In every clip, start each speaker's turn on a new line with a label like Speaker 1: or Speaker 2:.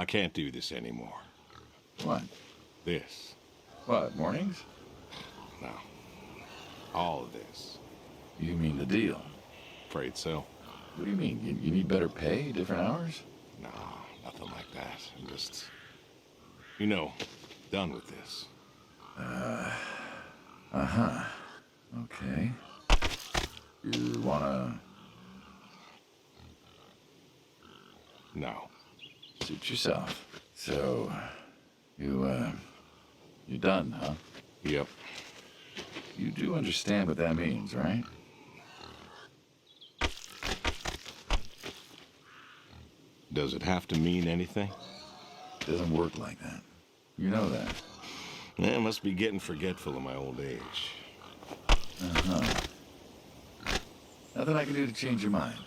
Speaker 1: I can't do this anymore.
Speaker 2: What?
Speaker 1: This.
Speaker 2: What, mornings?
Speaker 1: No. All of this.
Speaker 2: You mean the deal?
Speaker 1: Afraid so.
Speaker 2: What do you mean? You need better pay, different hours?
Speaker 1: No, nothing like that. I'm just, you know, done with this.
Speaker 2: Uh-huh. Okay. You wanna
Speaker 1: No.
Speaker 2: suit yourself? So, you're done, huh?
Speaker 1: Yep.
Speaker 2: You do understand what that means, right?
Speaker 1: Does it have to mean anything?
Speaker 2: Doesn't work like that. You know that.
Speaker 1: I must be getting forgetful in my old age.
Speaker 2: Uh-huh. Nothing I can do to change your mind.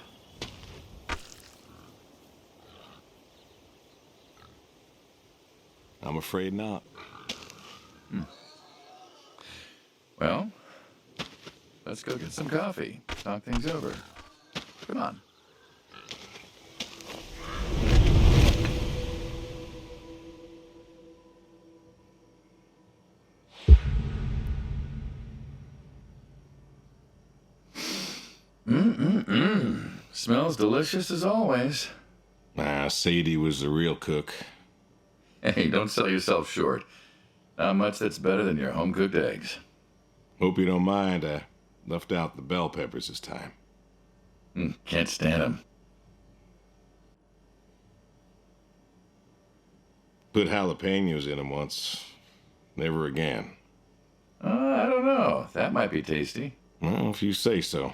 Speaker 1: I'm afraid not.
Speaker 2: Well, let's go get some coffee. Talk things over. Come on. Smells delicious as always.
Speaker 1: Sadie was the real cook.
Speaker 2: Hey, don't sell yourself short. Not much that's better than your home-cooked eggs.
Speaker 1: Hope you don't mind, I left out the bell peppers this time.
Speaker 2: Can't stand them.
Speaker 1: Put jalapenos in them once. Never again.
Speaker 2: I don't know. That might be tasty.
Speaker 1: Well, if you say so.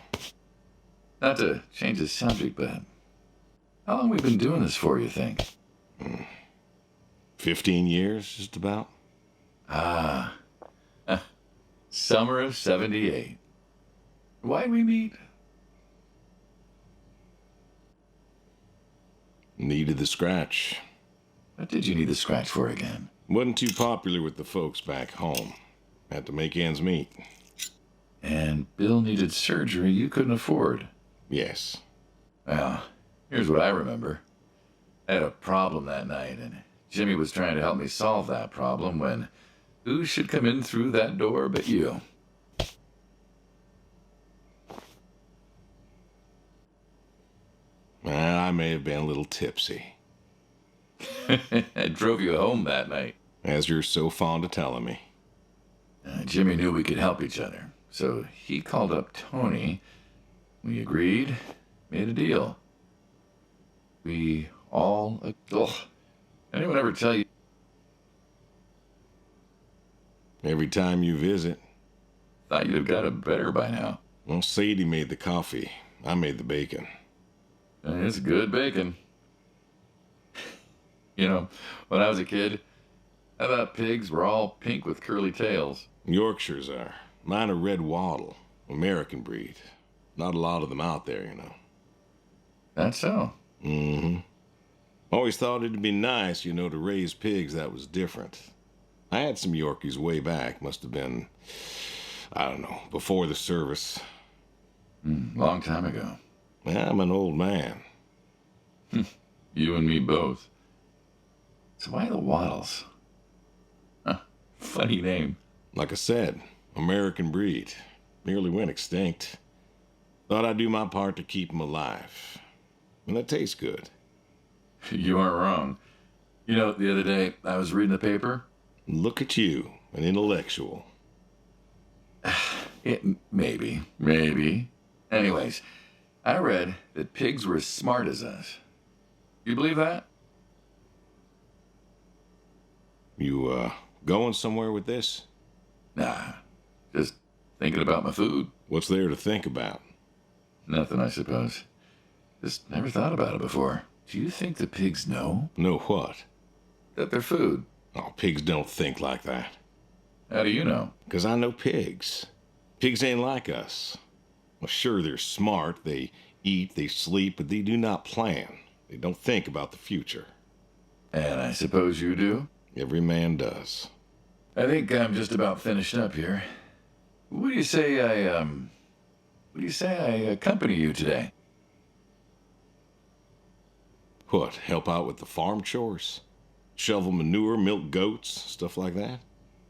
Speaker 2: Not to change the subject, but how long we been doing this for, you think?
Speaker 1: 15 years, just about.
Speaker 2: Summer of '78. Why'd we meet?
Speaker 1: Needed the scratch.
Speaker 2: What did you need the scratch for again?
Speaker 1: Wasn't too popular with the folks back home. Had to make ends meet.
Speaker 2: And Bill needed surgery you couldn't afford.
Speaker 1: Yes.
Speaker 2: Well, here's what I remember. I had a problem that night, and Jimmy was trying to help me solve that problem when who should come in through that door but you?
Speaker 1: I may have been a little tipsy.
Speaker 2: I drove you home that night.
Speaker 1: As you're so fond of telling me.
Speaker 2: Jimmy knew we could help each other, so he called up Tony. We agreed, made a deal. We all... Anyone ever tell you...
Speaker 1: Every time you visit.
Speaker 2: Thought you'd have got it better by now.
Speaker 1: Well, Sadie made the coffee. I made the bacon.
Speaker 2: It's good bacon. You know, when I was a kid, I thought pigs were all pink with curly tails.
Speaker 1: Yorkshires are. Mine are red wattle, American breed. Not a lot of them out there, you know.
Speaker 2: That's so.
Speaker 1: Mm-hmm. Always thought it'd be nice, you know, to raise pigs that was different. I had some Yorkies way back. Must have been, I don't know, before the service.
Speaker 2: Long time ago.
Speaker 1: I'm an old man.
Speaker 2: You and me both. So why the Waddles? Funny name.
Speaker 1: Like I said, American breed. Nearly went extinct. Thought I'd do my part to keep them alive. And that tastes good.
Speaker 2: You aren't wrong. You know, the other day, I was reading the paper.
Speaker 1: Look at you, an intellectual.
Speaker 2: Maybe. Anyways, I read that pigs were as smart as us. You believe that?
Speaker 1: You, going somewhere with this?
Speaker 2: Nah, just thinking about my food.
Speaker 1: What's there to think about?
Speaker 2: Nothing, I suppose. Just never thought about it before. Do you think the pigs know?
Speaker 1: Know what?
Speaker 2: That they're food.
Speaker 1: Oh, pigs don't think like that.
Speaker 2: How do you know?
Speaker 1: 'Cause I know pigs. Pigs ain't like us. Well, sure, they're smart. They eat, they sleep, but they do not plan. They don't think about the future.
Speaker 2: And I suppose you do?
Speaker 1: Every man does.
Speaker 2: I think I'm just about finished up here. What do you say I accompany you today?
Speaker 1: What, help out with the farm chores? Shovel manure, milk goats, stuff like that?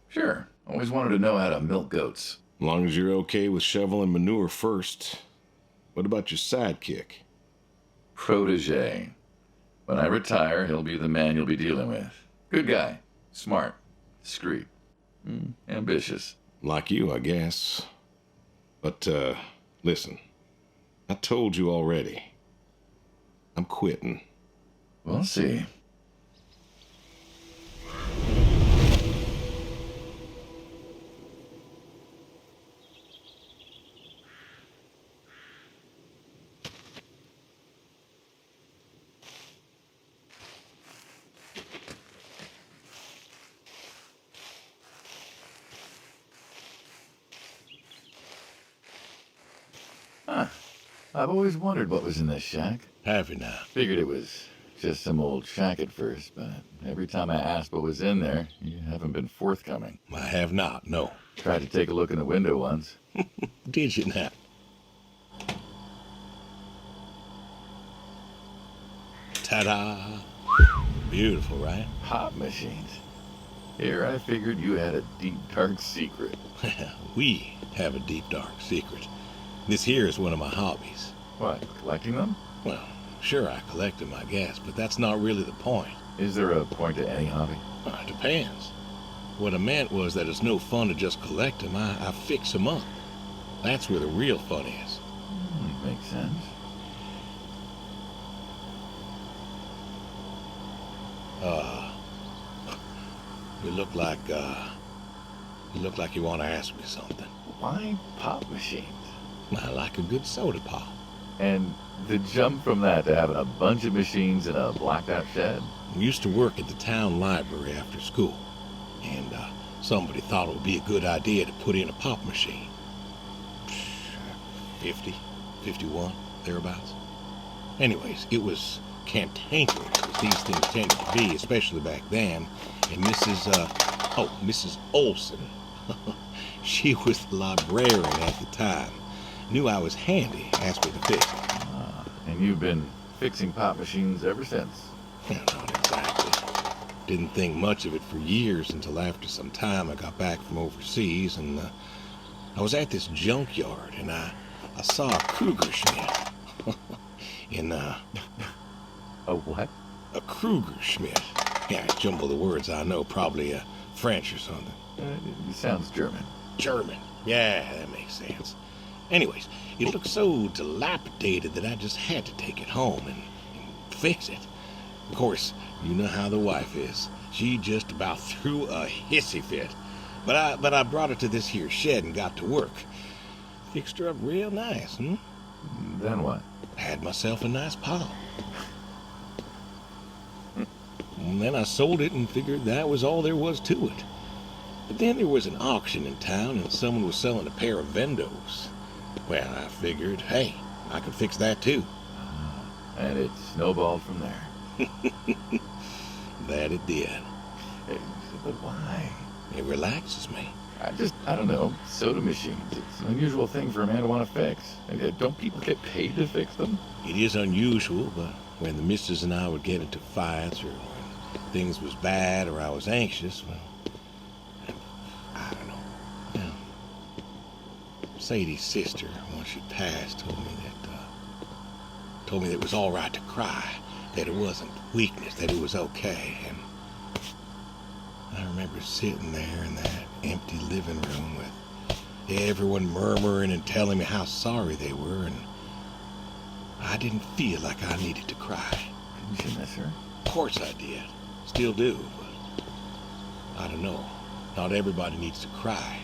Speaker 2: Sure. Always wanted to know how to milk goats.
Speaker 1: As long as you're okay with shoveling manure first. What about your sidekick?
Speaker 2: Protege. When I retire, he'll be the man you'll be dealing with. Good guy. Smart. Discreet. Ambitious.
Speaker 1: Like you, I guess. But, listen. I told you already. I'm quitting.
Speaker 2: We'll see. Huh. I've always wondered what was in this shack.
Speaker 1: Have you now?
Speaker 2: Figured it was just some old shack at first, but every time I asked what was in there, you haven't been forthcoming.
Speaker 1: I have not, no.
Speaker 2: Tried to take a look in the window once.
Speaker 1: Did you now? Ta-da! Beautiful, right?
Speaker 2: Pop machines. Here I figured you had a deep, dark secret.
Speaker 1: We have a deep, dark secret. This here is one of my hobbies.
Speaker 2: What, collecting them?
Speaker 1: Well, sure, I collect them, I guess, but that's not really the point.
Speaker 2: Is there a point to any hobby?
Speaker 1: Well, it depends. What I meant was that it's no fun to just collect them. I fix them up. That's where the real fun is.
Speaker 2: Makes sense.
Speaker 1: You look like you want to ask me something.
Speaker 2: Why pop machines?
Speaker 1: I like a good soda pop.
Speaker 2: And the jump from that to having a bunch of machines in a blacked out shed?
Speaker 1: I used to work at the town library after school, and somebody thought it would be a good idea to put in a pop machine. 50, 51, thereabouts. Anyways, it was cantankerous, as these things tended to be, especially back then. And Mrs. Olson, she was the librarian at the time. Knew I was handy, asked me to fix it.
Speaker 2: And you've been fixing pop machines ever since?
Speaker 1: Well, not exactly. Didn't think much of it for years until after some time I got back from overseas, and I was at this junkyard, and I saw a Kruger Schmidt.
Speaker 2: A what?
Speaker 1: A Kruger Schmidt. Yeah, I jumble the words, I know, probably French or something.
Speaker 2: It sounds German.
Speaker 1: German. Yeah, that makes sense. Anyways, it looked so dilapidated that I just had to take it home and fix it. Of course, you know how the wife is. She just about threw a hissy fit. But I brought it to this here shed and got to work. Fixed her up real nice,
Speaker 2: Then what?
Speaker 1: Had myself a nice pile. And then I sold it and figured that was all there was to it. But then there was an auction in town and someone was selling a pair of Vendos. Well, I figured, hey, I could fix that too.
Speaker 2: And it snowballed from there.
Speaker 1: That it did.
Speaker 2: But why?
Speaker 1: It relaxes me.
Speaker 2: I don't know, soda machines. It's an unusual thing for a man to want to fix. And don't people get paid to fix them?
Speaker 1: It is unusual, but when the missus and I would get into fights or when things was bad or I was anxious, well, I don't know. Well, Sadie's sister, once she passed, told me that it was all right to cry, that it wasn't weakness, that it was okay. And I remember sitting there in that empty living room with everyone murmuring and telling me how sorry they were, and I didn't feel like I needed to cry.
Speaker 2: Didn't you miss her?
Speaker 1: Of course I did. Still do, but I don't know. Not everybody needs to cry.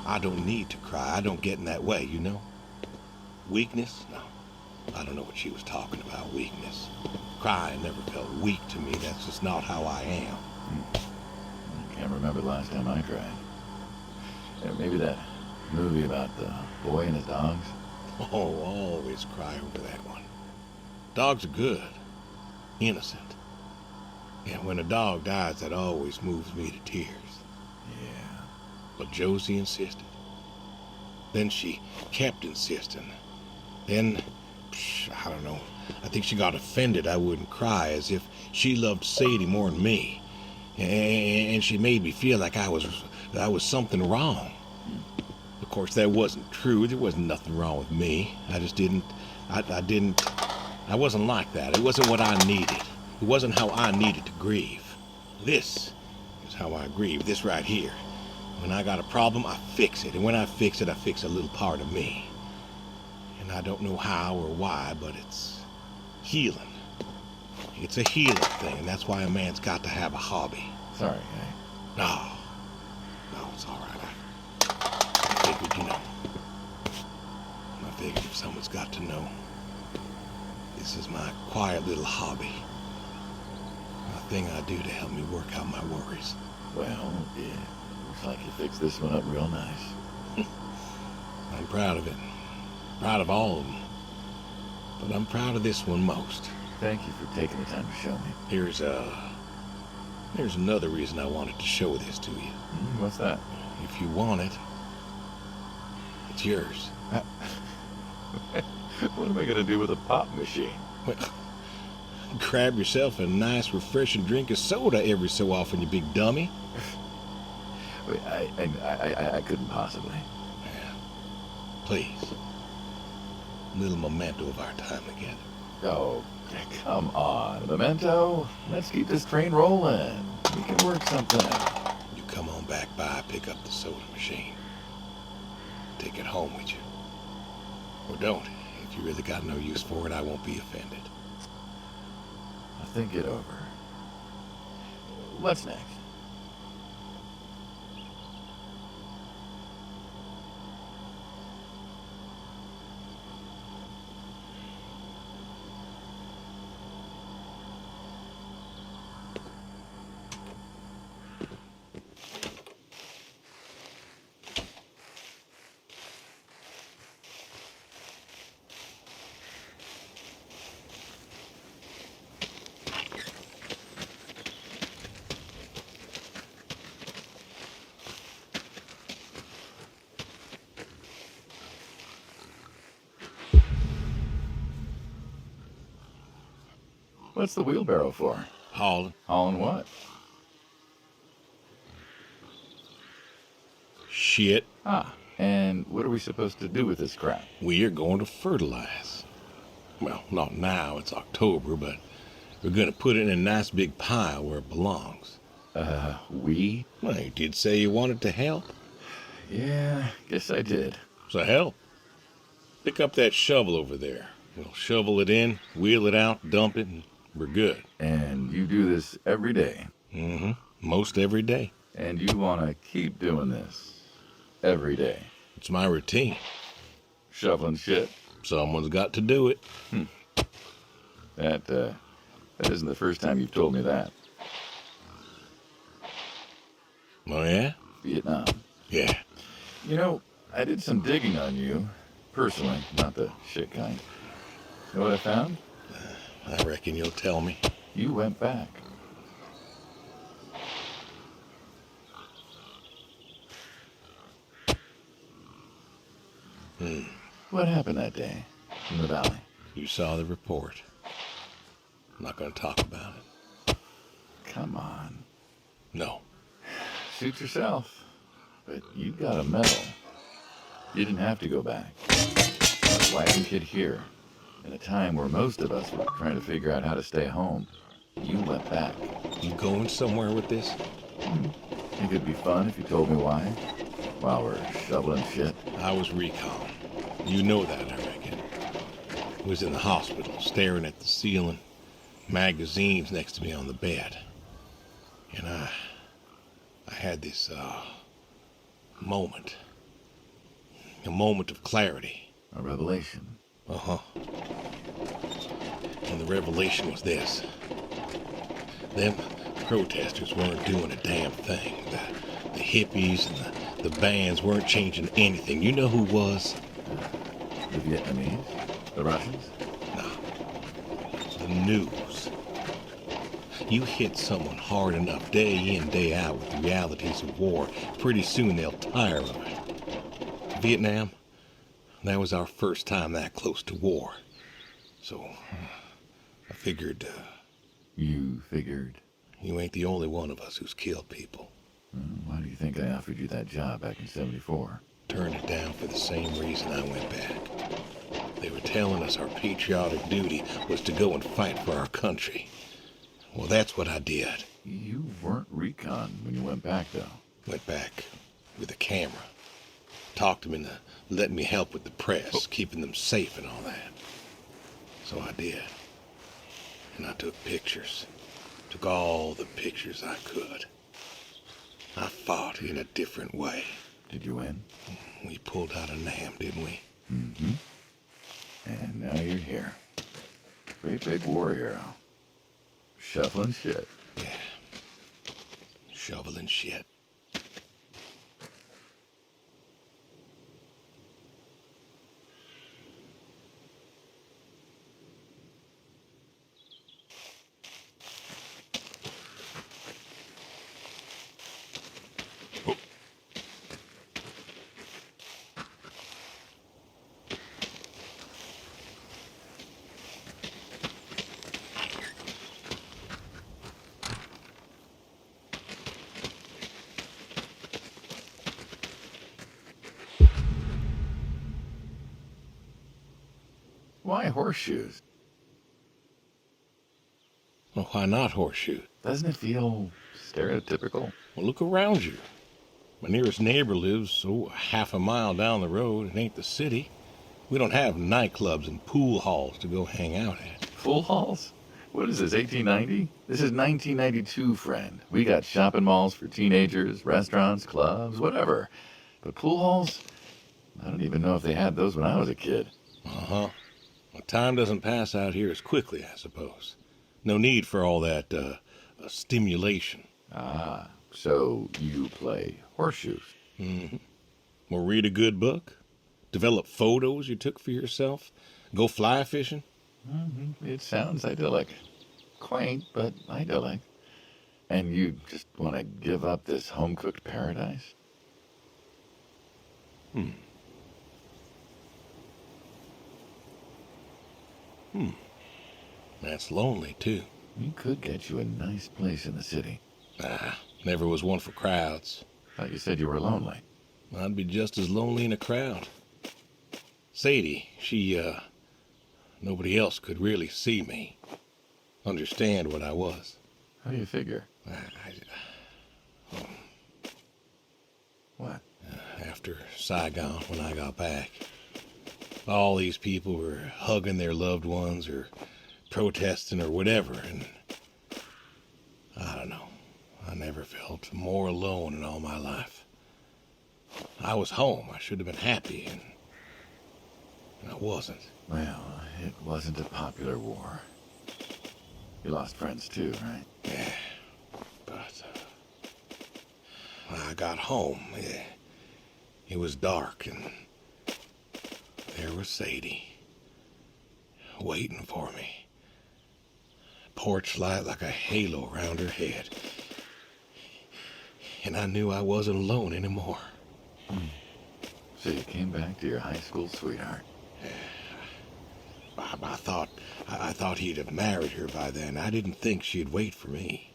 Speaker 1: I don't need to cry. I don't get in that way, you know? Weakness? No. I don't know what she was talking about, weakness. Crying never felt weak to me. That's just not how I am.
Speaker 2: I can't remember the last time I cried. Maybe that movie about the boy and his dogs.
Speaker 1: Oh, always cry over that one. Dogs are good. Innocent. And when a dog dies, that always moves me to tears.
Speaker 2: Yeah.
Speaker 1: But Josie insisted. Then she kept insisting. Then, I don't know. I think she got offended I wouldn't cry, as if she loved Sadie more than me. And she made me feel like I was something wrong. Of course, that wasn't true. There wasn't nothing wrong with me. I just didn't, I wasn't like that. It wasn't what I needed. It wasn't how I needed to grieve. This is how I grieve, this right here. When I got a problem, I fix it. And when I fix it, I fix a little part of me. And I don't know how or why, but it's healing. It's a healing thing, and that's why a man's got to have a hobby.
Speaker 2: Sorry, eh?
Speaker 1: No, it's all right. I figured, I figured if someone's got to know, this is my quiet little hobby. A thing I do to help me work out my worries.
Speaker 2: Well, yeah. Looks like you fixed this one up real nice.
Speaker 1: I'm proud of it. Proud of all of them. But I'm proud of this one most.
Speaker 2: Thank you for taking the time to show me.
Speaker 1: There's another reason I wanted to show this to you.
Speaker 2: What's that?
Speaker 1: If you want it, it's yours.
Speaker 2: What am I going to do with a pop machine?
Speaker 1: Well, grab yourself a nice, refreshing drink of soda every so often, you big dummy.
Speaker 2: Wait, I couldn't possibly.
Speaker 1: Yeah. Please. A little memento of our time together.
Speaker 2: Oh, come on. Memento? Let's keep this train rolling. We can work something out.
Speaker 1: You come on back by, pick up the soda machine. Take it home with you. Or don't. If you really got no use for it, I won't be offended.
Speaker 2: I'll think it over. What's next? What's the wheelbarrow for?
Speaker 1: Hauling.
Speaker 2: Hauling what?
Speaker 1: Shit.
Speaker 2: Ah, and what are we supposed to do with this crap?
Speaker 1: We are going to fertilize. Well, not now, it's October, but we're going to put it in a nice big pile where it belongs.
Speaker 2: We?
Speaker 1: Well, you did say you wanted to help.
Speaker 2: Yeah, guess I did.
Speaker 1: So help. Pick up that shovel over there. We'll shovel it in, wheel it out, dump it, and we're good.
Speaker 2: And you do this every day?
Speaker 1: Mm-hmm. Most every day.
Speaker 2: And you want to keep doing this every day?
Speaker 1: It's my routine.
Speaker 2: Shoveling shit?
Speaker 1: Someone's got to do it.
Speaker 2: That isn't the first time you've told me that.
Speaker 1: Oh, yeah?
Speaker 2: Vietnam.
Speaker 1: Yeah.
Speaker 2: You know, I did some digging on you. Personally, not the shit kind. You know what I found?
Speaker 1: I reckon you'll tell me.
Speaker 2: You went back. What happened that day in the valley?
Speaker 1: You saw the report. I'm not going to talk about it.
Speaker 2: Come on.
Speaker 1: No.
Speaker 2: Suit yourself. But you got a medal. You didn't have to go back. A wagon kid here, in a time where most of us were trying to figure out how to stay home. You went back.
Speaker 1: You going somewhere with this?
Speaker 2: Think it'd be fun if you told me why? While we're shoveling shit.
Speaker 1: I was recon. You know that, I reckon. Was in the hospital, staring at the ceiling, magazines next to me on the bed. And I had this, moment. A moment of clarity.
Speaker 2: A revelation.
Speaker 1: Uh-huh. And the revelation was this. Them protesters weren't doing a damn thing. The hippies and the bands weren't changing anything. You know who was?
Speaker 2: The Vietnamese? The Russians?
Speaker 1: No. The news. You hit someone hard enough day in, day out with the realities of war, pretty soon they'll tire of it. Vietnam, that was our first time that close to war. So, I figured...
Speaker 2: You figured?
Speaker 1: You ain't the only one of us who's killed people.
Speaker 2: Why do you think I offered you that job back in '74?
Speaker 1: Turned it down for the same reason I went back. They were telling us our patriotic duty was to go and fight for our country. Well, that's what I did.
Speaker 2: You weren't recon when you went back, though.
Speaker 1: Went back with a camera. Talked them into letting me help with the press, keeping them safe and all that. So I did. And I took pictures. Took all the pictures I could. I fought in a different way.
Speaker 2: Did you win?
Speaker 1: We pulled out a NAM, didn't we?
Speaker 2: Mm-hmm. And now you're here. Great big war hero. Shuffling shit.
Speaker 1: Yeah. Shoveling shit.
Speaker 2: Why horseshoes?
Speaker 1: Well, why not horseshoe?
Speaker 2: Doesn't it feel stereotypical?
Speaker 1: Well, look around you. My nearest neighbor lives, half a mile down the road. It ain't the city. We don't have nightclubs and pool halls to go hang out at.
Speaker 2: Pool halls? What is this, 1890? This is 1992, friend. We got shopping malls for teenagers, restaurants, clubs, whatever. But pool halls? I don't even know if they had those when I was a kid.
Speaker 1: Uh-huh. Well, time doesn't pass out here as quickly, I suppose. No need for all that, stimulation.
Speaker 2: Ah, so you play horseshoes.
Speaker 1: Mm-hmm. Or read a good book? Develop photos you took for yourself? Go fly fishing?
Speaker 2: Mm-hmm. It sounds idyllic. Quaint, but idyllic. And you just want to give up this home-cooked paradise?
Speaker 1: That's lonely, too.
Speaker 2: We could get you a nice place in the city.
Speaker 1: Never was one for crowds.
Speaker 2: Thought you said you were lonely.
Speaker 1: I'd be just as lonely in a crowd. Sadie, nobody else could really see me. Understand what I was.
Speaker 2: How do you figure?
Speaker 1: I
Speaker 2: What?
Speaker 1: After Saigon, when I got back, all these people were hugging their loved ones or protesting or whatever, and I don't know. I never felt more alone in all my life. I was home. I should have been happy, and I wasn't.
Speaker 2: Well, it wasn't a popular war. You lost friends too, right?
Speaker 1: Yeah, but when I got home, it was dark, and there was Sadie, waiting for me. Porch light like a halo around her head. And I knew I wasn't alone anymore.
Speaker 2: So you came back to your high school sweetheart.
Speaker 1: I thought he'd have married her by then. I didn't think she'd wait for me.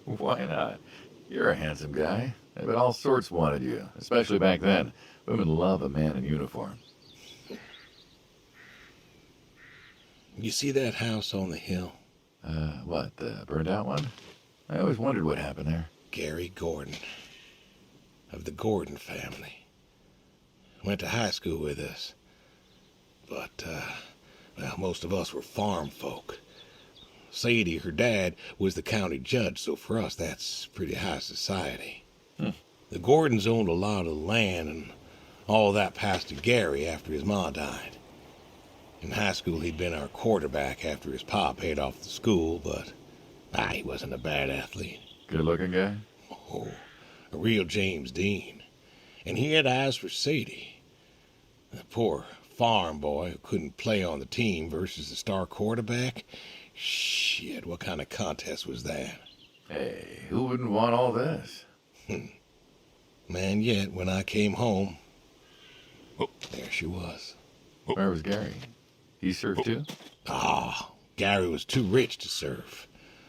Speaker 2: Why not? You're a handsome guy. But all sorts wanted you, especially back then. Women love a man in uniform.
Speaker 1: You see that house on the hill?
Speaker 2: What, the burned out one? I always wondered what happened there.
Speaker 1: Gary Gordon, of the Gordon family. Went to high school with us. But, most of us were farm folk. Sadie, her dad, was the county judge, so for us that's pretty high society. The Gordons owned a lot of land, and all that passed to Gary after his ma died. In high school, he'd been our quarterback after his pa paid off the school, but he wasn't a bad athlete.
Speaker 2: Good-looking guy?
Speaker 1: Oh, a real James Dean. And he had eyes for Sadie. The poor farm boy who couldn't play on the team versus the star quarterback. Shit, what kind of contest was that?
Speaker 2: Hey, who wouldn't want all this?
Speaker 1: Man, yet when I came home, there she was.
Speaker 2: Where was Gary? He served too?
Speaker 1: Gary was too rich to serve.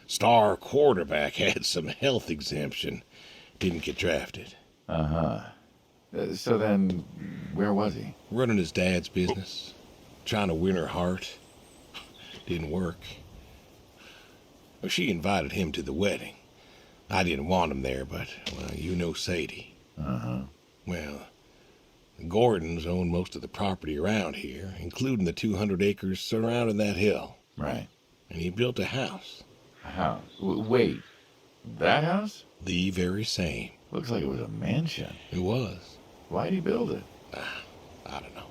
Speaker 1: Star quarterback had some health exemption. Didn't get drafted.
Speaker 2: Uh-huh. So then, where was he?
Speaker 1: Running his dad's business. Trying to win her heart. Didn't work. Well, she invited him to the wedding. I didn't want him there, but, well, you know Sadie.
Speaker 2: Uh-huh.
Speaker 1: Well, the Gordons own most of the property around here, including the 200 acres surrounding that hill.
Speaker 2: Right.
Speaker 1: And he built a house.
Speaker 2: A house? Wait, that house?
Speaker 1: The very same.
Speaker 2: Looks like it was a mansion.
Speaker 1: It was.
Speaker 2: Why'd he build it?
Speaker 1: I don't know.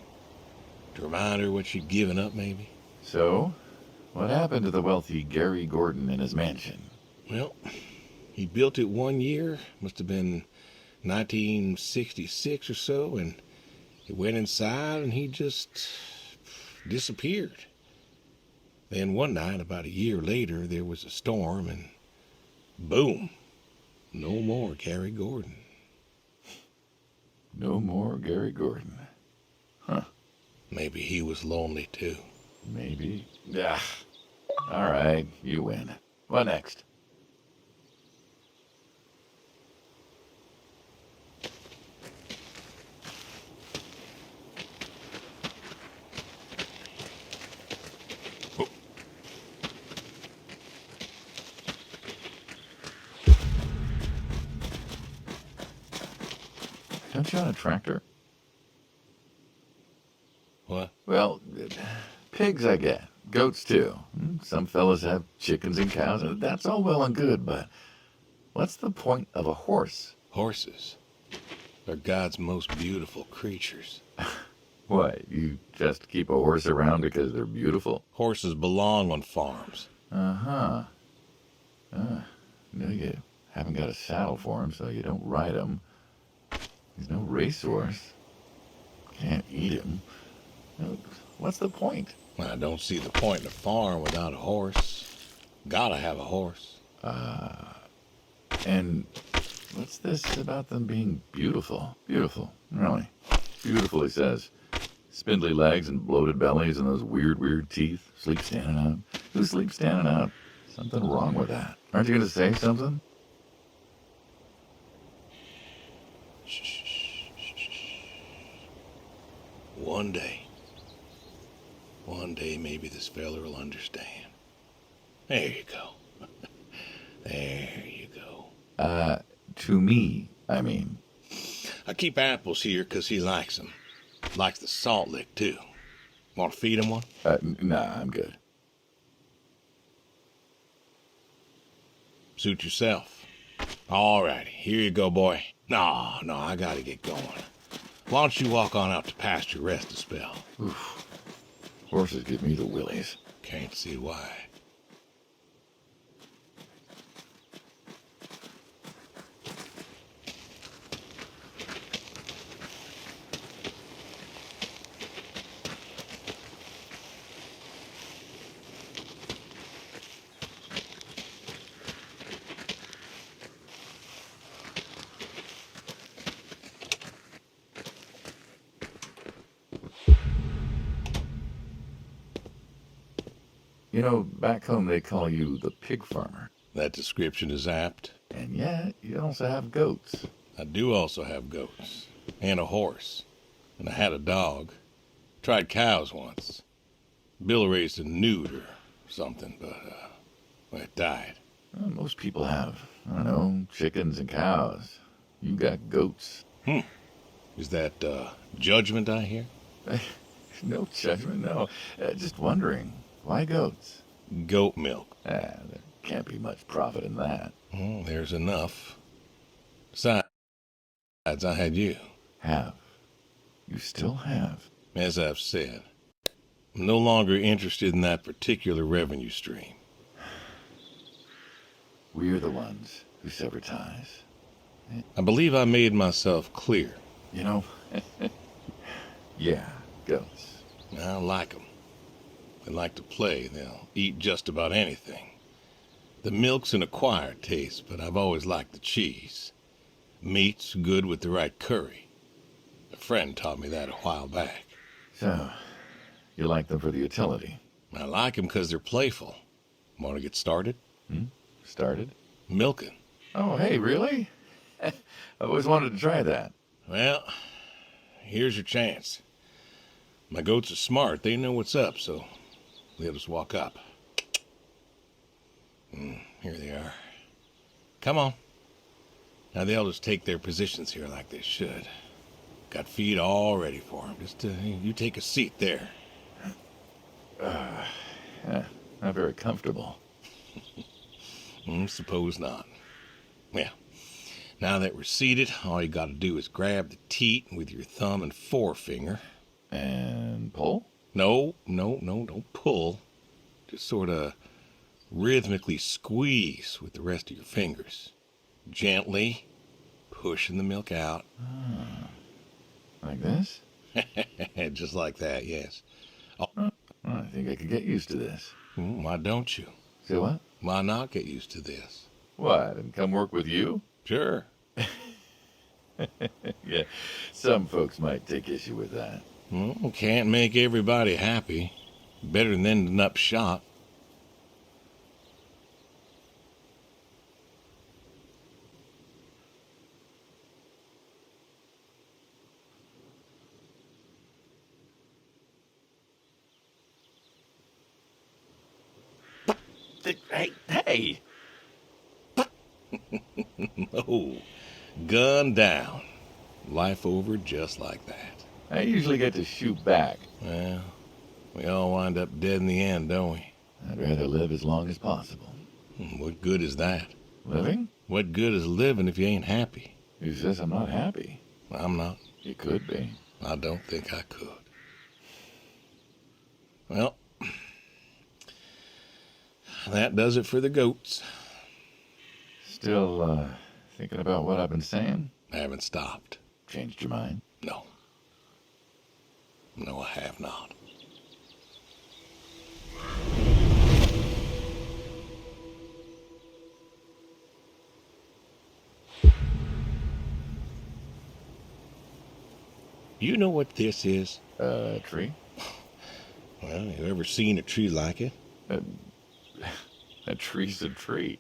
Speaker 1: To remind her what she'd given up, maybe?
Speaker 2: So, what happened to the wealthy Gary Gordon in his mansion?
Speaker 1: Well, he built it one year, must have been 1966 or so, and he went inside and he just disappeared. Then one night, about a year later, there was a storm and boom, no more Gary Gordon.
Speaker 2: No more Gary Gordon. Huh.
Speaker 1: Maybe he was lonely too.
Speaker 2: Maybe. Yeah. All right, you win. What next? Don't you own a tractor?
Speaker 1: What?
Speaker 2: Well, pigs I get. Goats too. Some fellas have chickens and cows, and that's all well and good, but what's the point of a horse?
Speaker 1: Horses. They're God's most beautiful creatures.
Speaker 2: What, you just keep a horse around because they're beautiful?
Speaker 1: Horses belong on farms.
Speaker 2: Uh-huh. No, you haven't got a saddle for him, so you don't ride him. He's no racehorse. Can't eat him. What's the point?
Speaker 1: I don't see the point in a farm without a horse. Gotta have a horse.
Speaker 2: And what's this about them being beautiful? Beautiful, really. Beautiful, he says. Spindly legs and bloated bellies and those weird teeth. Sleep standing out. Who sleeps standing out? Something wrong with that. Aren't you going to say something?
Speaker 1: One day maybe this fella will understand. There you go. There you go.
Speaker 2: To me, I mean.
Speaker 1: I keep apples here 'cause he likes them. Likes the salt lick, too. Want to feed him one?
Speaker 2: Nah, I'm good.
Speaker 1: Suit yourself. All righty, here you go, boy. No, I gotta get going. Why don't you walk on out to pasture, rest a spell?
Speaker 2: Oof. Horses give me the willies.
Speaker 1: Can't see why.
Speaker 2: You know, back home they call you the pig farmer.
Speaker 1: That description is apt.
Speaker 2: And yet, you also have goats.
Speaker 1: I do also have goats. And a horse. And I had a dog. Tried cows once. Bill raised a newt or something, but, well, it died.
Speaker 2: Well, most people have, I don't know, chickens and cows. You got goats.
Speaker 1: Is that, judgment I hear?
Speaker 2: No judgment, no. Just wondering, why goats?
Speaker 1: Goat milk.
Speaker 2: There can't be much profit in that.
Speaker 1: Well, there's enough. Besides, I had you.
Speaker 2: Have. You still have.
Speaker 1: As I've said, I'm no longer interested in that particular revenue stream.
Speaker 2: We're the ones who sever ties.
Speaker 1: I believe I made myself clear.
Speaker 2: You know? Yeah, goats.
Speaker 1: I like them. They like to play. They'll eat just about anything. The milk's an acquired taste, but I've always liked the cheese. Meat's good with the right curry. A friend taught me that a while back.
Speaker 2: So, you like them for the utility?
Speaker 1: I like them 'cause they're playful. Want to get started?
Speaker 2: started?
Speaker 1: Milking.
Speaker 2: Oh, hey, really? I always wanted to try that.
Speaker 1: Well, here's your chance. My goats are smart. They know what's up, so they'll just walk up. Here they are. Come on. Now they'll just take their positions here like they should. Got feed all ready for them. Just you take a seat there.
Speaker 2: Not very comfortable.
Speaker 1: Suppose not. Well, now that we're seated, all you gotta do is grab the teat with your thumb and forefinger.
Speaker 2: And pull?
Speaker 1: No, don't pull. Just sort of rhythmically squeeze with the rest of your fingers. Gently pushing the milk out.
Speaker 2: Like this?
Speaker 1: Just like that, yes.
Speaker 2: Oh, I think I could get used to this.
Speaker 1: Why don't you?
Speaker 2: Say what?
Speaker 1: Why not get used to this?
Speaker 2: What, and come work with you?
Speaker 1: Sure.
Speaker 2: Yeah, some folks might take issue with that.
Speaker 1: Can't make everybody happy. Better than ending up shot.
Speaker 2: Hey!
Speaker 1: Oh, gun down. Life over just like that.
Speaker 2: I usually get to shoot back.
Speaker 1: Well, we all wind up dead in the end, don't we?
Speaker 2: I'd rather live as long as possible.
Speaker 1: What good is that?
Speaker 2: Living?
Speaker 1: What good is living if you ain't happy?
Speaker 2: Who says I'm not happy?
Speaker 1: I'm not.
Speaker 2: You could be.
Speaker 1: I don't think I could. Well, that does it for the goats.
Speaker 2: Still, thinking about what I've been saying?
Speaker 1: Haven't stopped.
Speaker 2: Changed your mind?
Speaker 1: No. No, I have not. You know what this is?
Speaker 2: Tree?
Speaker 1: Well, you ever seen a tree like it?
Speaker 2: A tree's a tree.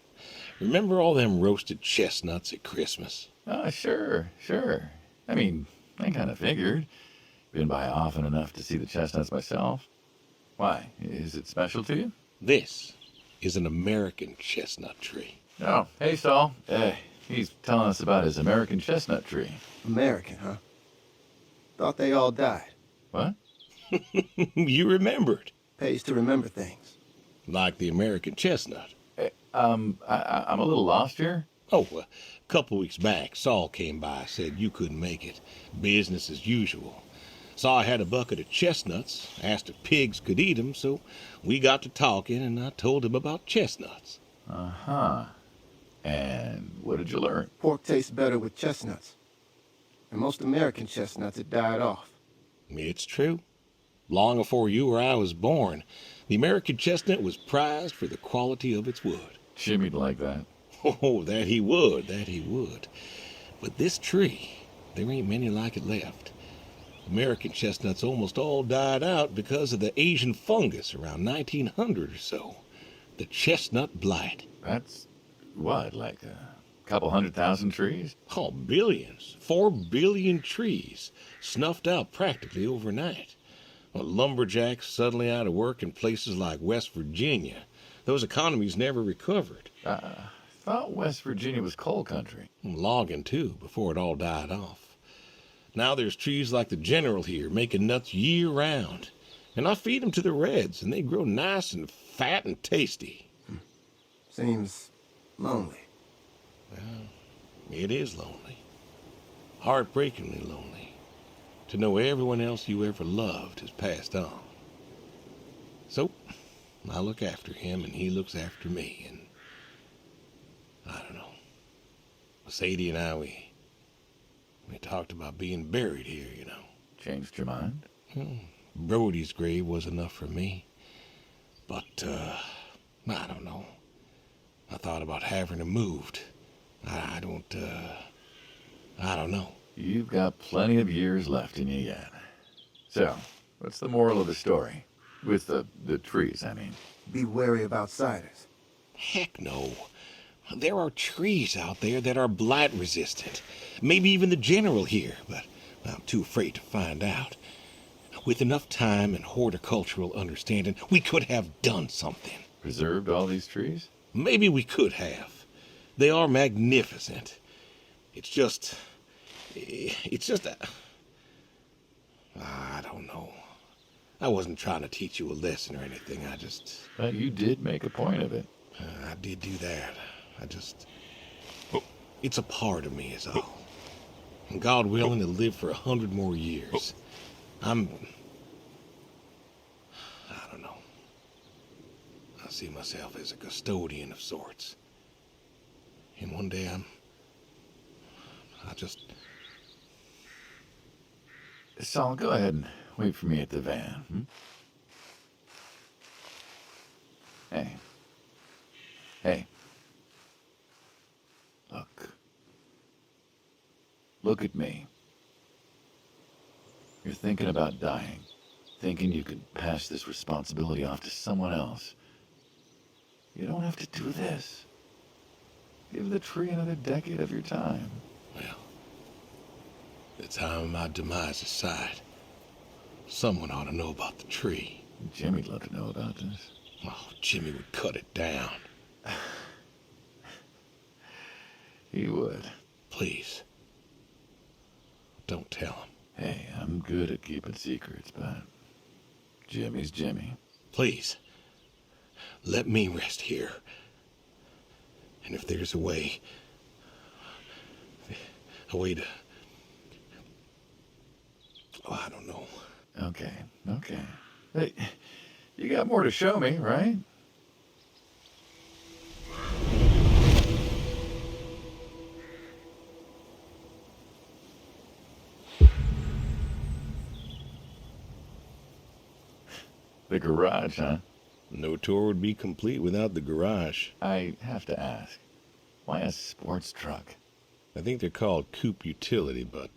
Speaker 1: Remember all them roasted chestnuts at Christmas?
Speaker 2: Sure. I mean, I kind of figured. Been by often enough to see the chestnuts myself. Why? Is it special to you?
Speaker 1: This is an American chestnut tree.
Speaker 2: Oh, hey, Saul. He's telling us about his American chestnut tree.
Speaker 3: American, huh? Thought they all died.
Speaker 2: What?
Speaker 1: You remembered.
Speaker 3: Pays to remember things.
Speaker 1: Like the American chestnut.
Speaker 2: I'm a little lost here.
Speaker 1: Oh, a couple weeks back, Saul came by, said you couldn't make it. Business as usual. Saw I had a bucket of chestnuts, asked if pigs could eat 'em, so we got to talking, and I told him about chestnuts.
Speaker 2: Uh-huh. And what did you learn?
Speaker 3: Pork tastes better with chestnuts. And most American chestnuts had died off.
Speaker 1: It's true. Long before you or I was born, the American chestnut was prized for the quality of its wood.
Speaker 2: Jimmy'd like that.
Speaker 1: Oh, that he would. But this tree, there ain't many like it left. American chestnuts almost all died out because of the Asian fungus around 1900 or so. The chestnut blight.
Speaker 2: That's, what, like a couple 100,000 trees?
Speaker 1: Oh, billions. 4 billion trees snuffed out practically overnight. Well, lumberjacks suddenly out of work in places like West Virginia. Those economies never recovered.
Speaker 2: I thought West Virginia was coal country.
Speaker 1: Logging, too, before it all died off. Now there's trees like the General here making nuts year-round. And I feed them to the reds, and they grow nice and fat and tasty.
Speaker 3: Seems lonely.
Speaker 1: Well, it is lonely. Heartbreakingly lonely. To know everyone else you ever loved has passed on. So, I look after him, and he looks after me, and I don't know. Sadie and I, we talked about being buried here, you know.
Speaker 2: Changed your mind?
Speaker 1: Brody's grave was enough for me. But, I don't know. I thought about having him moved. I don't know.
Speaker 2: You've got plenty of years left in you yet. So, what's the moral of the story? With the trees, I mean.
Speaker 3: Be wary of outsiders.
Speaker 1: Heck no. There are trees out there that are blight resistant. Maybe even the general here, but I'm too afraid to find out. With enough time and horticultural understanding, we could have done something.
Speaker 2: Preserved all these trees?
Speaker 1: Maybe we could have. They are magnificent. It's just I don't know. I wasn't trying to teach you a lesson or anything.
Speaker 2: But you did make a point of it.
Speaker 1: I did do that. It's a part of me is all. And God willing to live for 100 more years. I don't know. I see myself as a custodian of sorts. And one day
Speaker 2: Saul, go ahead and wait for me at the van. Hey. Hey. Look at me. You're thinking about dying, thinking you could pass this responsibility off to someone else. You don't have to do this. Give the tree another decade of your time.
Speaker 1: Well, the time of my demise aside, someone ought to know about the tree.
Speaker 2: Jimmy'd love to know about this.
Speaker 1: Oh, Jimmy would cut it down.
Speaker 2: He would.
Speaker 1: Please. Don't tell him.
Speaker 2: Hey, I'm good at keeping secrets, but Jimmy's Jimmy.
Speaker 1: Please. Let me rest here. And if there's a way to... Oh, I don't know.
Speaker 2: Okay. Hey, you got more to show me, right? The garage, huh?
Speaker 1: No tour would be complete without the garage.
Speaker 2: I have to ask, why a sports truck?
Speaker 1: I think they're called coupe utility, but,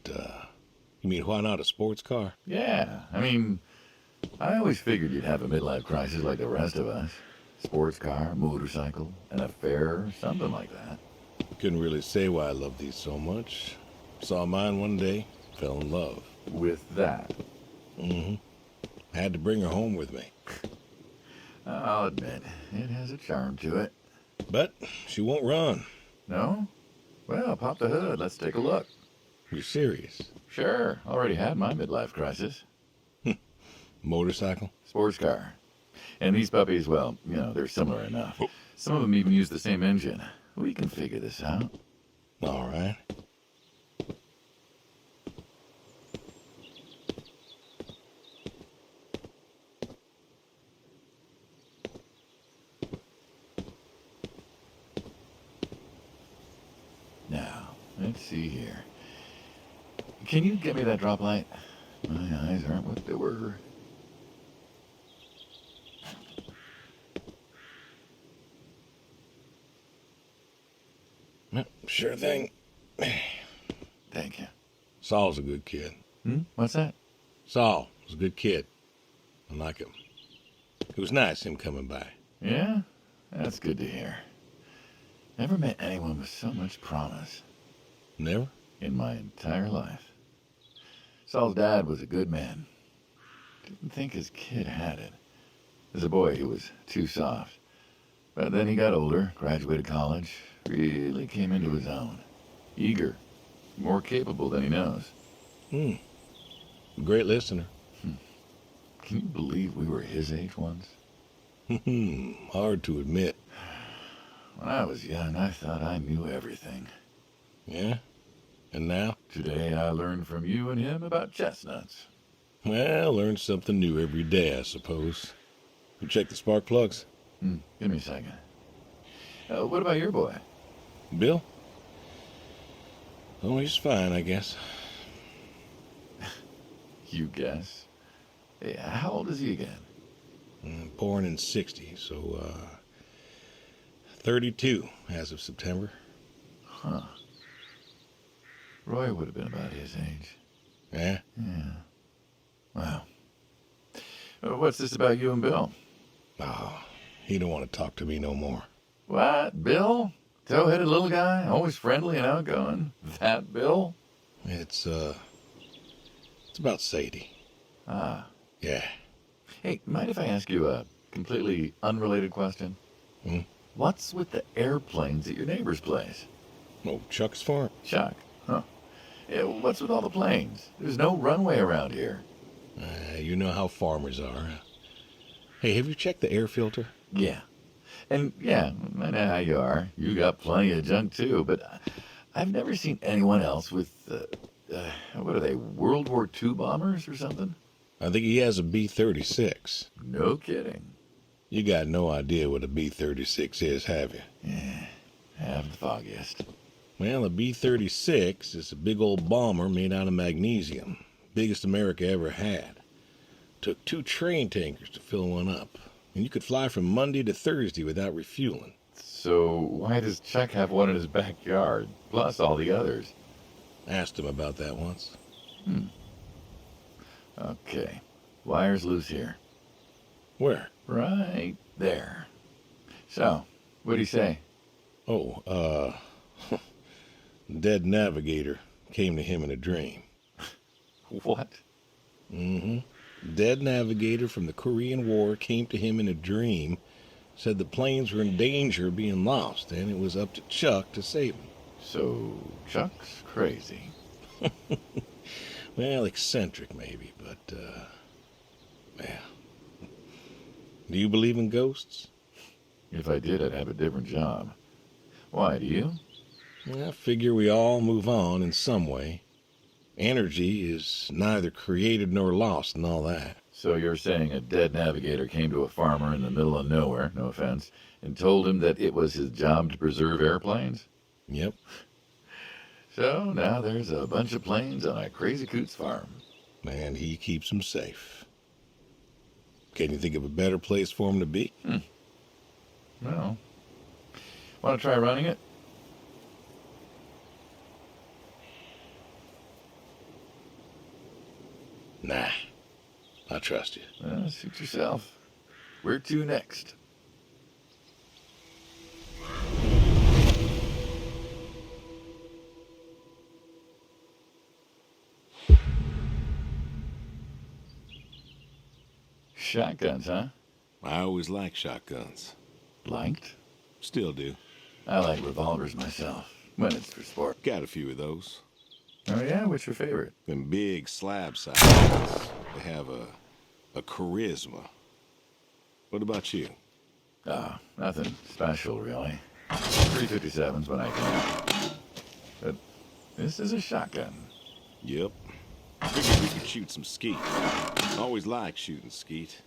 Speaker 1: you mean why not a sports car?
Speaker 2: Yeah, I mean, I always figured you'd have a midlife crisis like the rest of us. Sports car, motorcycle, an affair, something like that.
Speaker 1: Couldn't really say why I love these so much. Saw mine one day, fell in love.
Speaker 2: With that?
Speaker 1: Mm-hmm. I had to bring her home with me.
Speaker 2: I'll admit, it has a charm to it.
Speaker 1: But she won't run.
Speaker 2: No? Well, pop the hood. Let's take a look.
Speaker 1: You're serious?
Speaker 2: Sure. Already had my midlife crisis.
Speaker 1: Motorcycle?
Speaker 2: Sports car. And these puppies, well, they're similar enough. Some of them even use the same engine. We can figure this out.
Speaker 1: All right.
Speaker 2: Now, let's see here. Can you get me that drop light? My eyes aren't what they were.
Speaker 1: Sure thing.
Speaker 2: Thank you.
Speaker 1: Saul's a good kid.
Speaker 2: What's that?
Speaker 1: Saul was a good kid. I like him. It was nice him coming by.
Speaker 2: Yeah? That's good to hear. Never met anyone with so much promise.
Speaker 1: Never?
Speaker 2: In my entire life. Saul's dad was a good man. Didn't think his kid had it. As a boy, he was too soft. But then he got older, graduated college, really came into his own. Eager, more capable than he knows.
Speaker 1: Great listener.
Speaker 2: Can you believe we were his age once?
Speaker 1: Hard to admit.
Speaker 2: When I was young, I thought I knew everything.
Speaker 1: Yeah? And now?
Speaker 2: Today I learned from you and him about chestnuts.
Speaker 1: Well, learn something new every day, I suppose. You check the spark plugs?
Speaker 2: Give me a second. What about your boy?
Speaker 1: Bill? Oh, he's fine, I guess.
Speaker 2: You guess? Hey, how old is he again?
Speaker 1: Born in 60, so, 32 as of September.
Speaker 2: Huh. Roy would have been about his age.
Speaker 1: Yeah?
Speaker 2: Yeah. Wow. What's this about you and Bill?
Speaker 1: Oh, he don't want to talk to me no more.
Speaker 2: What? Bill? Tow-headed little guy, always friendly and outgoing. That Bill?
Speaker 1: It's about Sadie.
Speaker 2: Ah.
Speaker 1: Yeah.
Speaker 2: Hey, mind if I ask you a completely unrelated question?
Speaker 1: Hmm?
Speaker 2: What's with the airplanes at your neighbor's place?
Speaker 1: Oh, Chuck's farm?
Speaker 2: Chuck? Huh. Yeah, what's with all the planes? There's no runway around here.
Speaker 1: You know how farmers are. Hey, have you checked the air filter?
Speaker 2: Yeah. And yeah, I know how you are. You got plenty of junk too, but I've never seen anyone else with, what are they, World War II bombers or something?
Speaker 1: I think he has a B-36.
Speaker 2: No kidding.
Speaker 1: You got no idea what a B-36 is, have you?
Speaker 2: Yeah, have the foggiest.
Speaker 1: Well, a B-36 is a big old bomber made out of magnesium. Biggest America ever had. Took 2 train tankers to fill one up. And you could fly from Monday to Thursday without refueling.
Speaker 2: So why does Chuck have one in his backyard, plus all the others?
Speaker 1: Asked him about that once.
Speaker 2: Okay, wire's loose here.
Speaker 1: Where?
Speaker 2: Right there. So, what'd he say?
Speaker 1: Oh, dead navigator came to him in a dream.
Speaker 2: What?
Speaker 1: Mm-hmm. Dead navigator from the Korean War came to him in a dream, said the planes were in danger of being lost, and it was up to Chuck to save them.
Speaker 2: So, Chuck's crazy.
Speaker 1: Well, eccentric maybe, but, well. Do you believe in ghosts?
Speaker 2: If I did, I'd have a different job. Why, do you?
Speaker 1: I figure we all move on in some way. Energy is neither created nor lost and all that.
Speaker 2: So you're saying a dead navigator came to a farmer in the middle of nowhere, no offense, and told him that it was his job to preserve airplanes?
Speaker 1: Yep.
Speaker 2: So now there's a bunch of planes on a crazy coot's farm.
Speaker 1: And he keeps them safe. Can you think of a better place for him to be?
Speaker 2: Well, want to try running it?
Speaker 1: Nah. I trust you.
Speaker 2: Suit yourself. Where to next? Shotguns, huh?
Speaker 1: I always liked shotguns.
Speaker 2: Liked?
Speaker 1: Still do.
Speaker 2: I like revolvers myself, when it's for sport.
Speaker 1: Got a few of those.
Speaker 2: Oh yeah? What's your favorite?
Speaker 1: Them big slab sizes. They have a charisma. What about you?
Speaker 2: Oh, nothing special, really. 357's when I can. But this is a shotgun.
Speaker 1: Yep. Figured we could shoot some skeet. Always liked shooting skeet.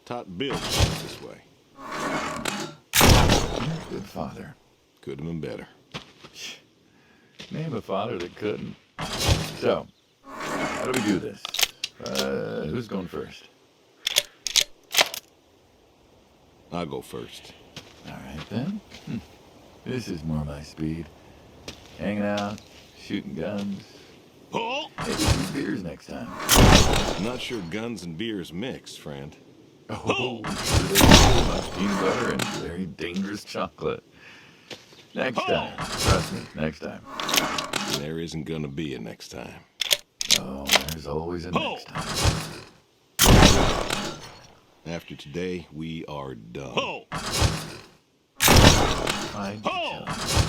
Speaker 1: Taught Bill to shoot this way.
Speaker 2: Good father.
Speaker 1: Could have been better.
Speaker 2: Name a father that couldn't. So, how do we do this? Who's going first?
Speaker 1: I'll go first.
Speaker 2: All right, then. This is more my speed. Hanging out, shooting guns.
Speaker 1: Oh!
Speaker 2: Maybe some beers next time.
Speaker 1: I'm not sure guns and beers mix, friend.
Speaker 2: Oh, sure they do. Much peanut butter and very dangerous chocolate. Next time. Trust me, next time.
Speaker 1: There isn't gonna be a next time.
Speaker 2: Oh, there's always a next time.
Speaker 1: After today, we are done.
Speaker 2: I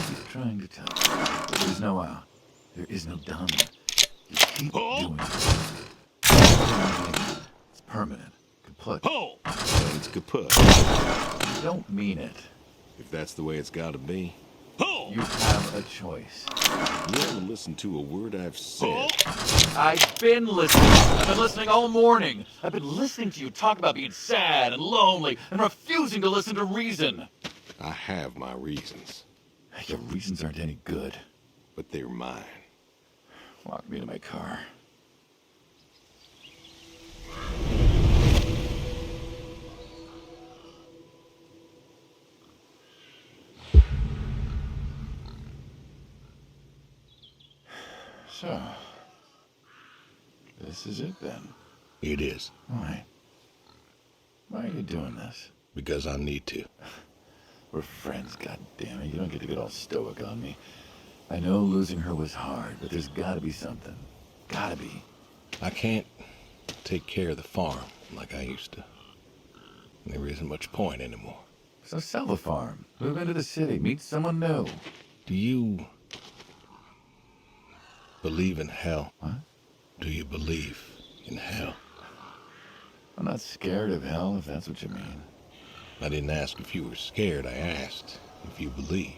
Speaker 2: keep trying to tell you. But there's no out. There is no done. You keep doing it. It's permanent. Kaput.
Speaker 1: And it's kaput.
Speaker 2: You don't mean it.
Speaker 1: If that's the way it's gotta be.
Speaker 2: You have a choice.
Speaker 1: You haven't listened to a word I've said.
Speaker 2: I've been listening. I've been listening all morning. I've been listening to you talk about being sad and lonely and refusing to listen to reason.
Speaker 1: I have my reasons,
Speaker 2: Your reasons aren't any good.
Speaker 1: but they're mine.
Speaker 2: Walk me to my car. So, this is it then.
Speaker 1: It is.
Speaker 2: Why? Why are you doing this?
Speaker 1: Because I need to.
Speaker 2: We're friends, goddammit. You don't get to get all stoic on me. I know losing her was hard, but there's gotta be something. Gotta be.
Speaker 1: I can't take care of the farm like I used to. There isn't much point anymore.
Speaker 2: So sell the farm. Move into the city. Meet someone new.
Speaker 1: Do you believe in hell?
Speaker 2: What?
Speaker 1: Do you believe in hell?
Speaker 2: I'm not scared of hell, if that's what you mean.
Speaker 1: I didn't ask if you were scared. I asked if you believe.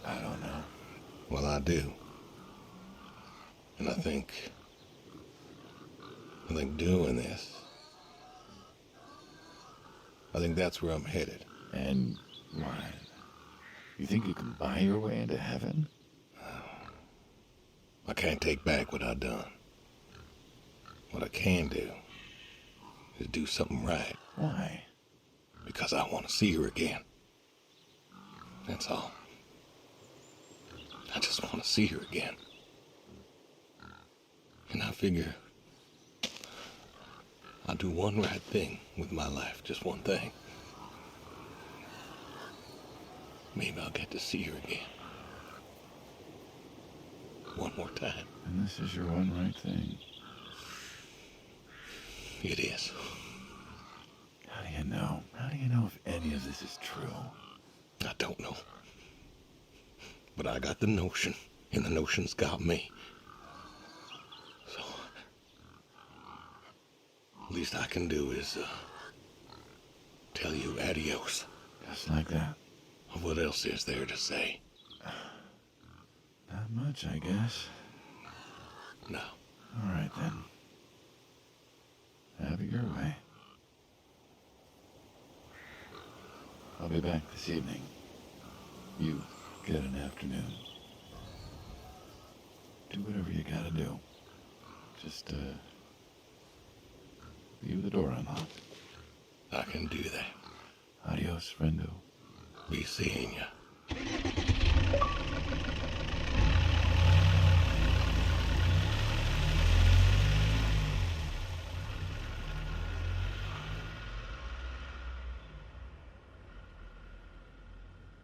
Speaker 2: I don't know.
Speaker 1: Well, I do. And I think doing this, I think that's where I'm headed.
Speaker 2: And why? You think you can buy your way into heaven?
Speaker 1: I can't take back what I've done. What I can do is do something right.
Speaker 2: Why?
Speaker 1: Because I want to see her again. That's all. I just want to see her again. And I figure I'll do one right thing with my life, just one thing. Maybe I'll get to see her again. One more time.
Speaker 2: And this is your one right thing.
Speaker 1: It is.
Speaker 2: How do you know? How do you know if any of this is true?
Speaker 1: I don't know. But I got the notion, and the notion's got me. So, least I can do is tell you adios.
Speaker 2: Just like that.
Speaker 1: What else is there to say?
Speaker 2: Not much, I guess.
Speaker 1: No.
Speaker 2: All right, then. Have it your way. I'll be back this evening. You get an afternoon. Do whatever you gotta do. Just, leave the door unlocked.
Speaker 1: I can do that.
Speaker 2: Adios, friendo.
Speaker 1: Be seeing ya.